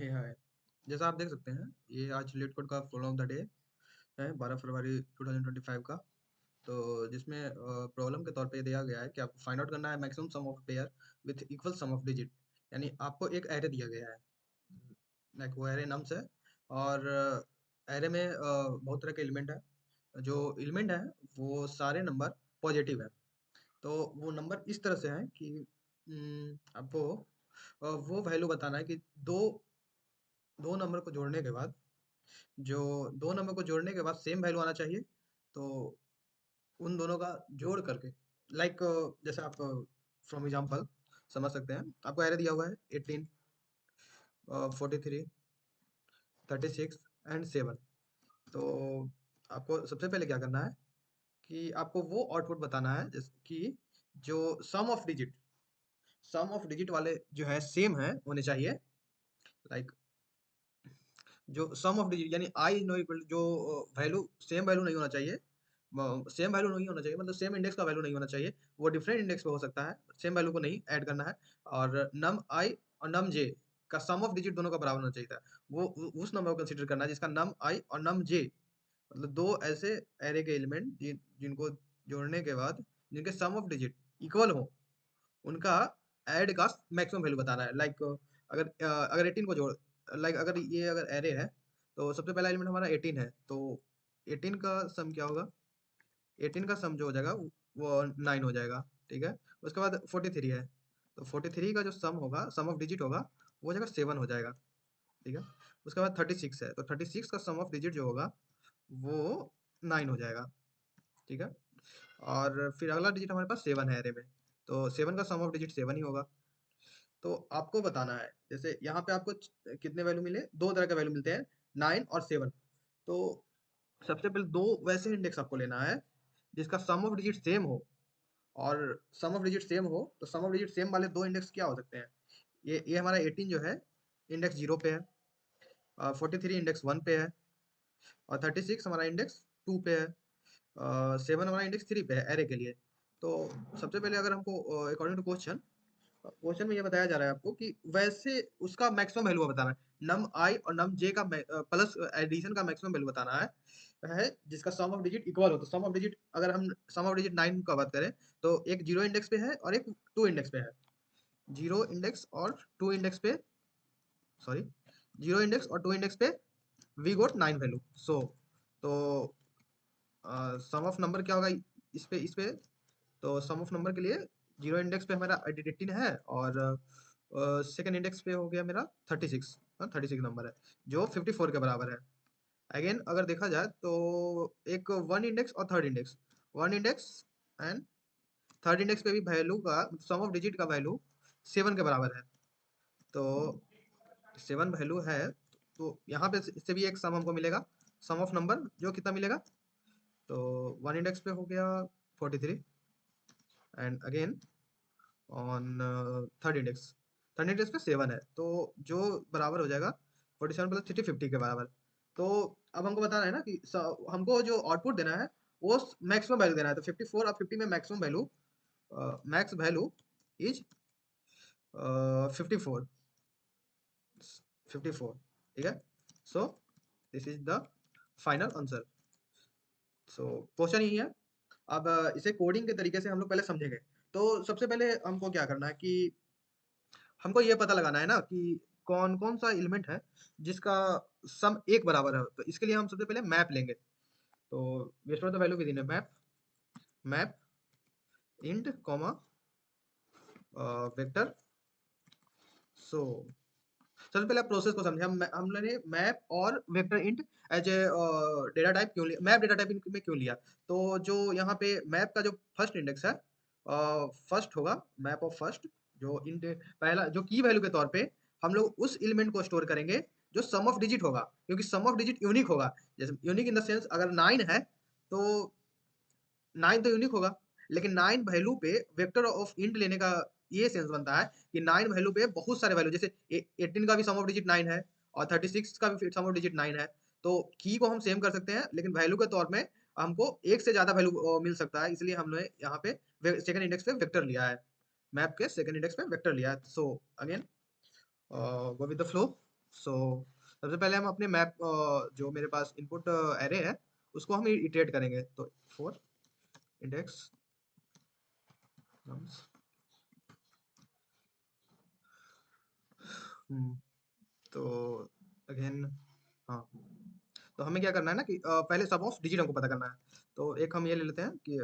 हे हाय। जैसा आप देख सकते हैं, ये आज लेट कोड का फॉलो ऑफ द डे है 12 फरवरी 2025 का। तो जिसमें प्रॉब्लम के तौर पे ये दिया गया है कि आपको फाइंड आउट करना है maximum some of pair with equal some of digit. यानी आपको एक एरे दिया गया है, लाइक वो एरे नम्स है। और एरे में बहुत तरह के एलिमेंट है। जो एलिमेंट है वो सारे नंबर पॉजिटिव है। तो वो नंबर इस तरह से है कि आपको वो वैल्यू बताना है कि दो दो नंबर को जोड़ने के बाद, जो दो नंबर को जोड़ने के बाद सेम वैल्यू आना चाहिए। तो उन दोनों का जोड़ करके, लाइक जैसे आप फ्रॉम एग्जांपल समझ सकते हैं। आपको एरे दिया हुआ है 18, 43, 36 एंड 7। तो आपको सबसे पहले क्या करना है कि आपको वो आउटपुट बताना है जैसे कि जो सम ऑफ डिजिट वाले जो है सेम है होने चाहिए। लाइक जो सम ऑफ डिजिट यानी आई नो इक्वल जो वैल्यू सेम वैल्यू नहीं होना चाहिए। सेम वैल्यू नहीं होना चाहिए मतलब सेम इंडेक्स का वैल्यू नहीं होना चाहिए। वो डिफरेंट इंडेक्स पे हो सकता है, सेम वैल्यू को नहीं ऐड करना है। और नम आई और नम जे का सम ऑफ डिजिट दोनों का बराबर होना चाहिए था। वो उस नंबर को कंसीडर करना है जिसका नम आई और नम जे, मतलब दो ऐसे एरे के एलिमेंट जिनको जोड़ने के बाद जिनके सम ऑफ डिजिट इक्वल हो, उनका ऐड का मैक्सिमम वैल्यू बताना है। लाइक अगर 18 को जोड़, लाइक अगर ये अगर एरे है तो सबसे पहला एलिमेंट हमारा 18 है। तो 18 का सम क्या होगा? 18 का सम जो हो जाएगा वो 9 हो जाएगा। ठीक है। उसके बाद 43 है, तो 43 का जो सम होगा, सम ऑफ डिजिट होगा, वो हो जाएगा 7 हो जाएगा। ठीक है। उसके बाद 36 है, तो 36 का सम ऑफ डिजिट जो होगा वो 9 हो जाएगा। ठीक है। और फिर अगला डिजिट हमारे पास 7 है एरे में, तो 7 का सम ऑफ डिजिट 7 ही होगा। तो आपको बताना है, जैसे यहाँ पे आपको कितने वैल्यू मिले, दो तरह के वैल्यू मिलते हैं, 9 और 7। तो सबसे पहले दो वैसे इंडेक्स आपको लेना है जिसका सम ऑफ डिजिट सेम हो। और सम ऑफ डिजिट सेम हो तो सम ऑफ डिजिट सेम वाले दो इंडेक्स क्या हो सकते हैं? ये हमारा 18 जो है इंडेक्स 0 पे है, 43 इंडेक्स 1 पे है, और 36 हमारा इंडेक्स 2 पे है, 7 हमारा इंडेक्स 3 पे है एरे के लिए। तो सबसे पहले अगर हमको अकॉर्डिंग टू क्वेश्चन, क्वेश्चन में ये बताया जा रहा है आपको कि वैसे उसका मैक्सिमम वैल्यू बताना है। नम आई और नम जे का प्लस एडिशन का मैक्सिमम वैल्यू बताना है जिसका सम ऑफ डिजिट इक्वल हो। तो सम ऑफ डिजिट, अगर हम सम ऑफ डिजिट 9 का बात करें तो एक 0 इंडेक्स पे है और एक 2 इंडेक्स पे है। 0 इंडेक्स और 2 इंडेक्स पे, सॉरी, 0 इंडेक्स और 2 इंडेक्स पे वी गोट 9 वैल्यू। सो तो सम ऑफ नंबर क्या होगा इस पे? तो सम ऑफ नंबर के लिए 0 इंडेक्स पे हमारा 18 है, और सेकंड इंडेक्स पे हो गया मेरा 36। 36 नंबर है जो 54 के बराबर है। अगेन अगर देखा जाए तो एक वन इंडेक्स और third index, one index and third index पे भी वैल्यू का सम ऑफ डिजिट का वैल्यू 7 के बराबर है। तो 7 वैल्यू है, तो यहाँ पे इससे भी एक सम हमको मिलेगा, सम ऑफ नंबर जो कितना मिलेगा? तो वन इंडेक्स पे हो गया 43, and again on third index पे 7 है, तो जो बराबर हो जाएगा 47 प्लस 30 50 के बराबर। तो अब हमको बताना है ना कि हमको जो आउटपुट देना है वो मैक्सिमम वैल्यू देना है। तो 54 और 50 में maximum value, max value is 54, 54। ठीक है। So this is the final answer. So question यही है। अब इसे कोडिंग के तरीके से हम लोग पहले समझेंगे। तो सबसे पहले हमको क्या करना है कि हमको ये पता लगाना है ना कि कौन कौन सा एलिमेंट है जिसका सम एक बराबर है। तो इसके लिए हम सबसे पहले मैप लेंगे। तो we store the value within a map, map int comma vector. So सबसे पहले प्रोसेस को समझे। हमने मैप और vector int as a data type क्यों लिया, मैप डेटा टाइप में क्यों लिया? तो जो यहाँ पे मैप का जो फर्स्ट इंडेक्स है, फर्स्ट होगा, मैप ऑफ फर्स्ट, जो इंट पहला जो की वैल्यू के तौर पे हम लोग उस एलिमेंट को स्टोर करेंगे जो सम ऑफ डिजिट होगा, क्योंकि सम ऑफ डिजिट यूनिक होगा। जैसे यूनिक इन द सेंस, अगर 9 है तो 9 तो यूनिक होगा, लेकिन 9 वैल्यू पे वेक्टर ऑफ इंट लेने का ये सेंस बनता है कि 9 वैल्यू पे बहुत सारे वैल्यू, जैसे 18 का भी सम ऑफ डिजिट 9 है और 36 का भी सम ऑफ डिजिट 9 है। तो की को हम सेम कर सकते हैं, लेकिन वैल्यू के तौर में हमको एक से ज्यादा वैल्यू मिल सकता है, इसलिए हमने यहाँ पे सेकंड इंडेक्स पे वेक्टर लिया है, मैप के सेकंड इंडेक्स पे वेक्टर लिया है। So again go with the flow. So सबसे पहले हम अपने मैप जो मेरे पास इनपुट एरे है उसको हम इटरेट करेंगे। तो फॉर इंडेक्स नम्स, तो अगेन, हाँ, तो हमें क्या करना है ना कि पहले सम ऑफ डिजिट हमको पता करना है। तो एक हम ये ले लेते हैं कि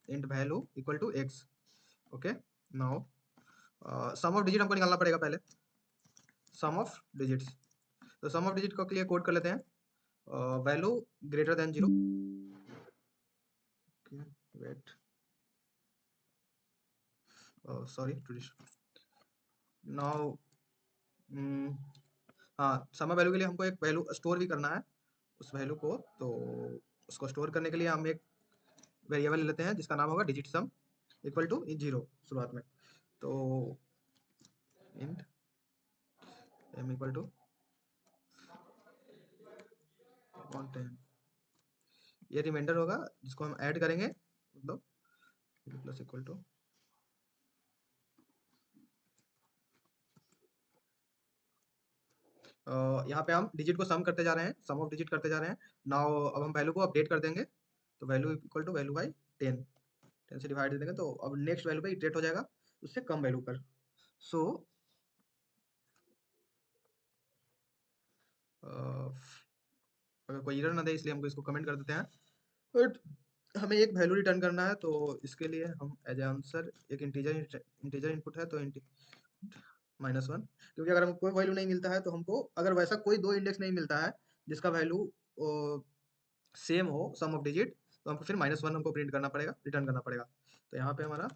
int value equal to X. Okay, now sum of digit हमको निकालना पड़ेगा पहले, सम ऑफ डिजिट्स। तो सम ऑफ डिजिट के लिए कोड कर लेते हैं value greater than zero. Wait, sorry now, हाँ, सम वैल्यू के लिए हमको एक वैल्यू स्टोर भी करना है उस वैल्यू को। तो उसको स्टोर करने के लिए हम एक वेरिएबल ले लेते हैं जिसका नाम होगा digit sum equal to zero शुरुआत में। तो int M equal to content, ये रिमाइंडर होगा जिसको हम ऐड करेंगे, मतलब प्लस इक्वल टू, यहाँ पे हम डिजिट को सम करते जा रहे हैं, सम ऑफ डिजिट करते जा रहे हैं। नाउ अब हम वैल्यू को अपडेट कर देंगे। तो value equal to value by 10, 10 से डिवाइड दे देंगे तो अब नेक्स्ट वैल्यू पे इटरेट हो जाएगा उससे कम वैल्यू पर। सो अगर कोई एरर ना दे इसलिए हमको इसको कमेंट कर देते हैं। बट हमें एक वैल्यू रिटर्न करना है, तो इसके लिए हम एज ए आंसर एक इंटीजर इनपुट है तो -1, क्योंकि अगर हमको कोई वैल्यू नहीं मिलता है तो हमको, अगर वैसा कोई दो इंडेक्स नहीं मिलता है जिसका वैल्यू सेम हो सम ऑफ डिजिट, तो हमको फिर -1 हमको प्रिंट करना पड़ेगा, रिटर्न करना पड़ेगा। तो यहाँ पे हमारा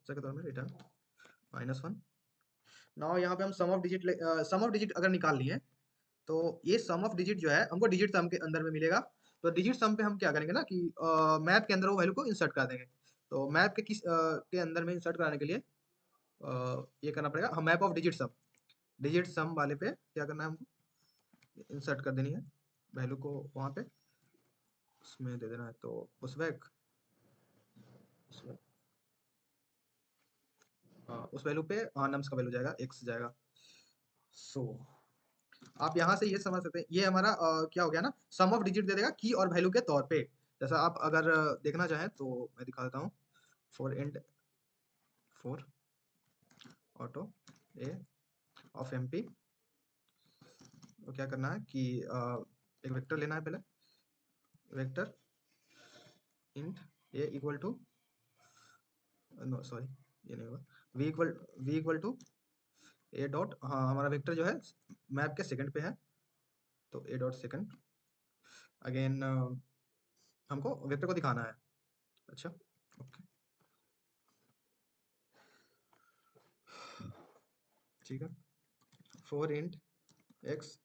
के तौर में रिटर्न -1। नाउ यहाँ पे हम सम ऑफ डिजिट अगर निकाल लिए तो ये सम ऑफ डिजिट जो है हमको डिजिट सम के अंदर में मिलेगा। तो डिजिट सम पे हम क्या करेंगे ना कि मैप के अंदर वो वैल्यू को इंसर्ट कर देंगे। तो मैप के के अंदर में इंसर्ट कराने के लिए ये करना पड़ेगा, हम मैप ऑफ डिजिट सम वाले पे क्या करना है हमको, इंसर्ट कर देनी है वैल्यू को वहाँ पे, उसमें दे देना है। तो उस वैक उस वैल्यू पे नम्स का वैल्यू जाएगा, एक्स जाएगा। सो आप यहाँ से ये समझ सकते हैं, ये हमारा क्या हो गया ना, सम ऑफ डिजिट दे देगा की और वैल्यू के तौर पे। जैसा आप अगर देखना चाहें तो मैं दिखा देता हूँ। For int for auto A of M P, तो क्या करना है कि एक वेक्टर लेना है पहले, vector int A equal to, no sorry ये नहीं होगा, V equal to A dot, हाँ हमारा वेक्टर जो है मैप के सेकंड पे है, तो ए डॉट सेकंड। अगेन हमको वेक्टर को दिखाना है। अच्छा, ओके, ठीक है। फॉर इंट एक्स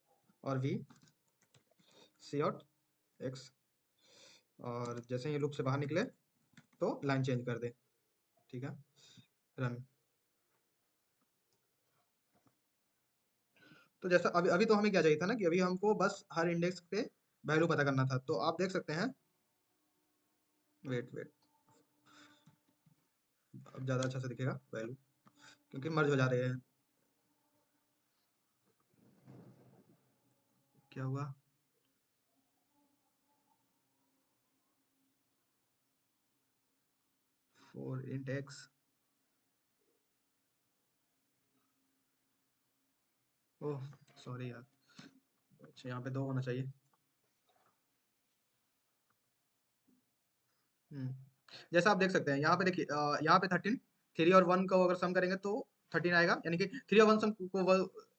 और वी सी आउट एक्स, और जैसे ही लूप से बाहर निकले तो लाइन चेंज कर दे, ठीक है, रन। तो जैसा अभी अभी तो हमें क्या चाहिए था ना कि अभी हमको बस हर इंडेक्स पे वैल्यू पता करना था। तो आप देख सकते हैं, वेट वेट, अब ज़्यादा अच्छा से दिखेगा वैल्यू क्योंकि मर्ज हो जा रहे हैं। क्या हुआ, for int x, oh sorry यार, अच्छा यहाँ पे 2 होना चाहिए। जैसा आप देख सकते हैं यहाँ पे देखिए, यहाँ पे 13, 3 और 1 को अगर सम करेंगे तो 13 आएगा, यानी कि 3 और 1 सम को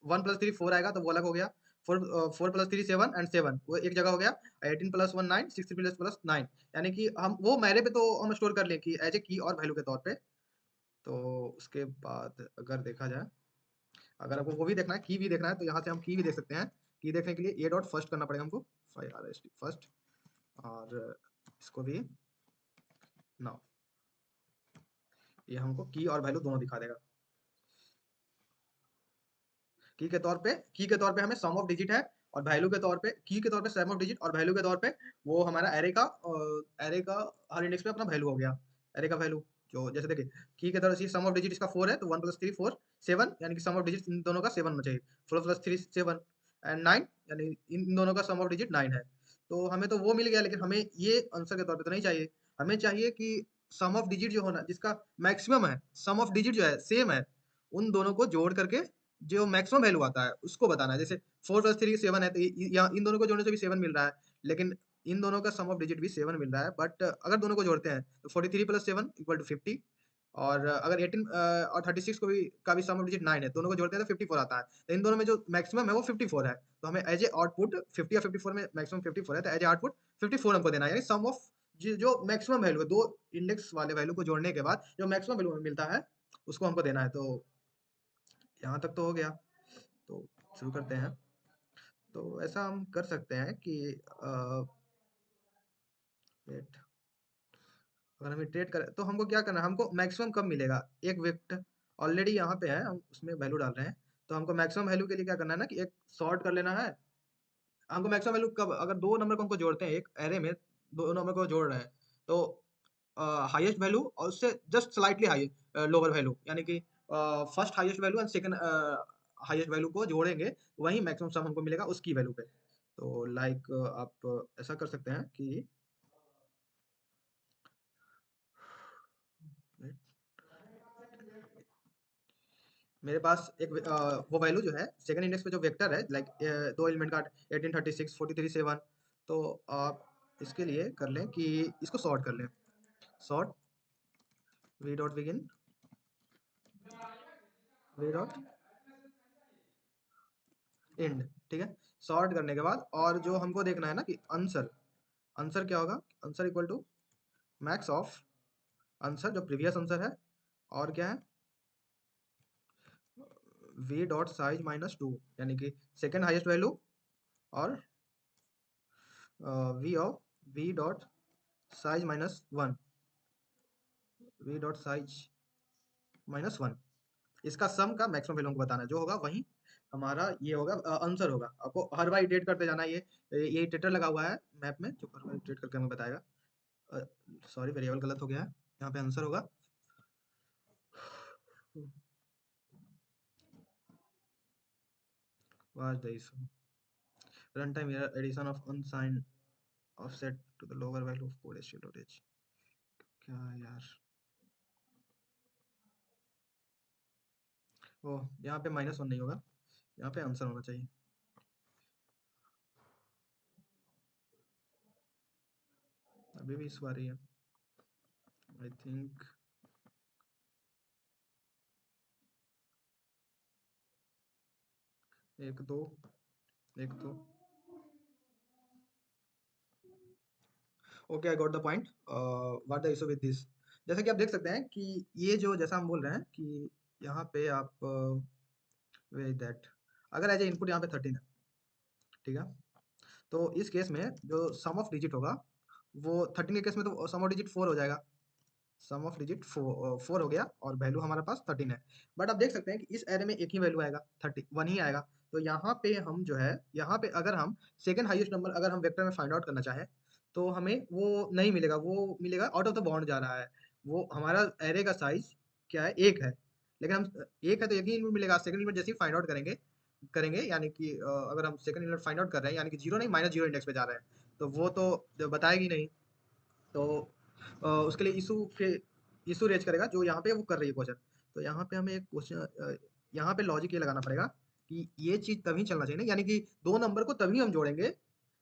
1 प्लस 3 4 आएगा, तो वो अलग हो गया। 4 प्लस 3 7 एंड 7 वो एक जगह हो गया। 18 प्लस 1 9, 63 प्लस प्लस 9, यानी कि हम वो मैरे पे तो हम स्टोर कर लें कि एज ए की और वैल्यू के तौर पे। तो उसके बाद अगर देखा जाए, अगर आपको वो भी देखना है, की भी देखना है, तो यहाँ से हम की भी देख सकते हैं। की देखने के लिए ए डॉट फर्स्ट करना पड़ेगा हमको, फर्स्ट, और इसको भी नाउ, ये हमको की और वैल्यू दोनों दिखा देगा। की के तौर पे हमें सम ऑफ डिजिट है, और वैल्यू के तौर पे, की के तौर पे सम ऑफ डिजिट, और वैल्यू के तौर पे वो हमारा एरे का हर इंडेक्स पे अपना वैल्यू हो गया, एरे का वैल्यू। जो जैसे देखिए, की के तरह से सम ऑफ डिजिट इसका 4 है, तो 1 प्लस 3 4 7, यानी कि सम ऑफ डिजिट इन दोनों का 7 होना चाहिए। 4 प्लस 3 7, एंड 9, यानी इन दोनों का सम ऑफ डिजिट 9 है। तो हमें तो वो मिल गया, लेकिन हमें ये आंसर के तौर पे तो नहीं चाहिए। हमें चाहिए कि सम ऑफ डिजिट जो होना जिसका मैक्सिमम है, सम ऑफ डिजिट जो है सेम है, उन दोनों को जोड़ करके जो मैक्सिमम वैल्यू आता है उसको बताना है। जैसे 4 + 3 7 है, तो यहाँ इन दोनों को जोड़ने से भी 7 मिल रहा है, लेकिन इन दोनों का सम ऑफ डिजिट भी 7 मिल रहा है। बट अगर दोनों को जोड़ते हैं तो 43 + 7 = 50, और अगर 18 और 36 को भी का भी सम ऑफ डिजिट 9 है, दोनों को जोड़ते हैं तो 54 आता है। तो इन दोनों में जो मैक्सिमम है वो 54 है, तो हमें एज ए आउटपुट 50 या 54 में मैक्सिमम 54 है, तो एज ए आउटपुट 54 हमको देना है, यानी सम ऑफ जो मैक्सिमम वैल्यू है, दो इंडेक्स वाले वैल्यू को जोड़ने के बाद जो मैक्सिमम वैल्यू हमें मिलता है उसको हमको देना है। तो यहाँ तक तो हो गया, तो शुरू करते हैं। तो ऐसा हम कर सकते हैं कि वेट, अगर हमें ट्रेड करें तो हमको क्या करना है, हमको मैक्सिमम कब मिलेगा, एक वेक्टर ऑलरेडी यहाँ पे है, हम उसमें वैल्यू डाल रहे हैं। तो हमको मैक्सिमम वैल्यू के लिए क्या करना है ना, कि एक सॉर्ट कर लेना है। हमको मैक्सिमम वैल्यू कब, अगर दो नंबर को हमको जोड़ते हैं, एक एरे में दो नंबर को जोड़ रहे हैं, तो हाईएस्ट वैल्यू और उससे just slightly high lower value, यानी कि first highest value and second highest value को जोड़ेंगे, वही मैक्सिमम सम हमको मिलेगा उसकी वैल्यू पे। तो लाइक आप ऐसा कर सकते हैं कि मेरे पास एक वो वैल्यू जो है सेकंड इंडेक्स पे जो वेक्टर है, लाइक दो एलिमेंट का 18 36 43 7, तो आप इसके लिए कर लें कि इसको सॉर्ट कर लें। Sort V dot begin, V dot and, ठीक है। सॉर्ट करने के बाद और जो हमको देखना है ना कि आंसर, आंसर क्या होगा, answer equal to max of answer जो प्रीवियस आंसर है, और क्या है, वी डॉट साइज -2, यानी कि सेकंड हाईएस्ट वैल्यू, और V of V dot size -1, V dot size -1, इसका सम का मैक्सिमम वैल्यू हमको बताना है, जो होगा वही हमारा ये होगा आंसर होगा। आपको हर बार इटरेट करते जाना है, ये इटरेटर लगा हुआ है मैप में जो हर बार इटरेट करके हमें बताएगा। सॉरी, वेरिएबल गलत हो गया है, यहाँ पे आंसर होगा was the issue runtime error addition of unsigned offset to the lower value of code storage। क्या यार, ओ यहाँ पे -1 नहीं होगा, यहाँ पे आंसर होना चाहिए। अभी भी इस बार ही है आई थिंक। एक दो, एक दो, okay I got the point. What the issue with this, जैसा कि आप देख सकते हैं कि ये जो जैसा हम बोल रहे हैं कि यहाँ पे आप वे दैट, अगर एज ए इनपुट यहाँ पे 13 है, ठीक है, तो इस केस में जो सम ऑफ डिजिट होगा वो 13 के केस में तो सम ऑफ डिजिट 4 हो जाएगा, सम ऑफ डिजिट 4 हो गया, और वैल्यू हमारे पास 13 है। बट आप देख सकते हैं कि इस एरे में एक ही वैल्यू आएगा, 31 ही आएगा। तो यहाँ पे हम जो है, यहाँ पे अगर हम सेकंड हाईएस्ट नंबर अगर हम वेक्टर में फाइंड आउट करना चाहें, तो हमें वो नहीं मिलेगा, वो मिलेगा आउट ऑफ द बाउंड जा रहा है। वो हमारा एरे का साइज क्या है, एक है, लेकिन हम एक है तो एक ही इनपुट मिलेगा। सेकंड इनपुट जैसे ही फाइंड आउट करेंगे करेंगे यानी कि अगर हम सेकंड इनपुट फाइंड आउट कर रहे हैं, यानी कि जीरो नहीं -0 इंडेक्स पे जा रहे हैं, तो वो तो बताएगी नहीं। तो उसके लिए इशू रेज करेगा, जो यहाँ पे वो कर रही है क्वेश्चन। तो यहाँ पे हमें एक क्वेश्चन, यहाँ पे लॉजिक ये लगाना पड़ेगा कि ये चीज तभी चलना चाहिए ना, यानी कि दो नंबर को तभी हम जोड़ेंगे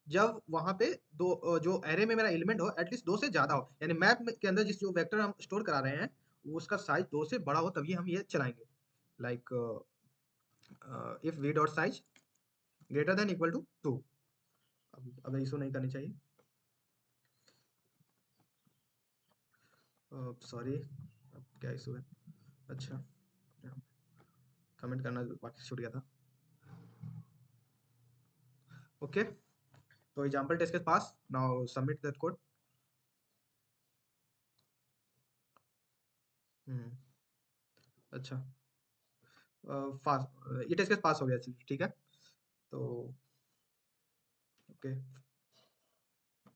जब वहाँ पे दो जो एरे में मेरा एलिमेंट हो एटलीस्ट दो से ज्यादा हो, यानी मैप के अंदर जिस जो वेक्टर हम स्टोर करा रहे हैं वो उसका साइज दो से बड़ा हो, तभी हम ये चलाएंगे। Like if V dot size greater than equal to 2, अब इशू नहीं करनी चाहिए। सॉरी, अब क्या इशू है, अच्छा कमेंट करना बाकी छूट गया था। ओके, तो एग्जांपल टेस्ट के पास, नाउ सबमिट दैट कोड। अच्छा, फास्ट ये टेस्ट केस पास हो गया, चलिए ठीक है। तो ओके।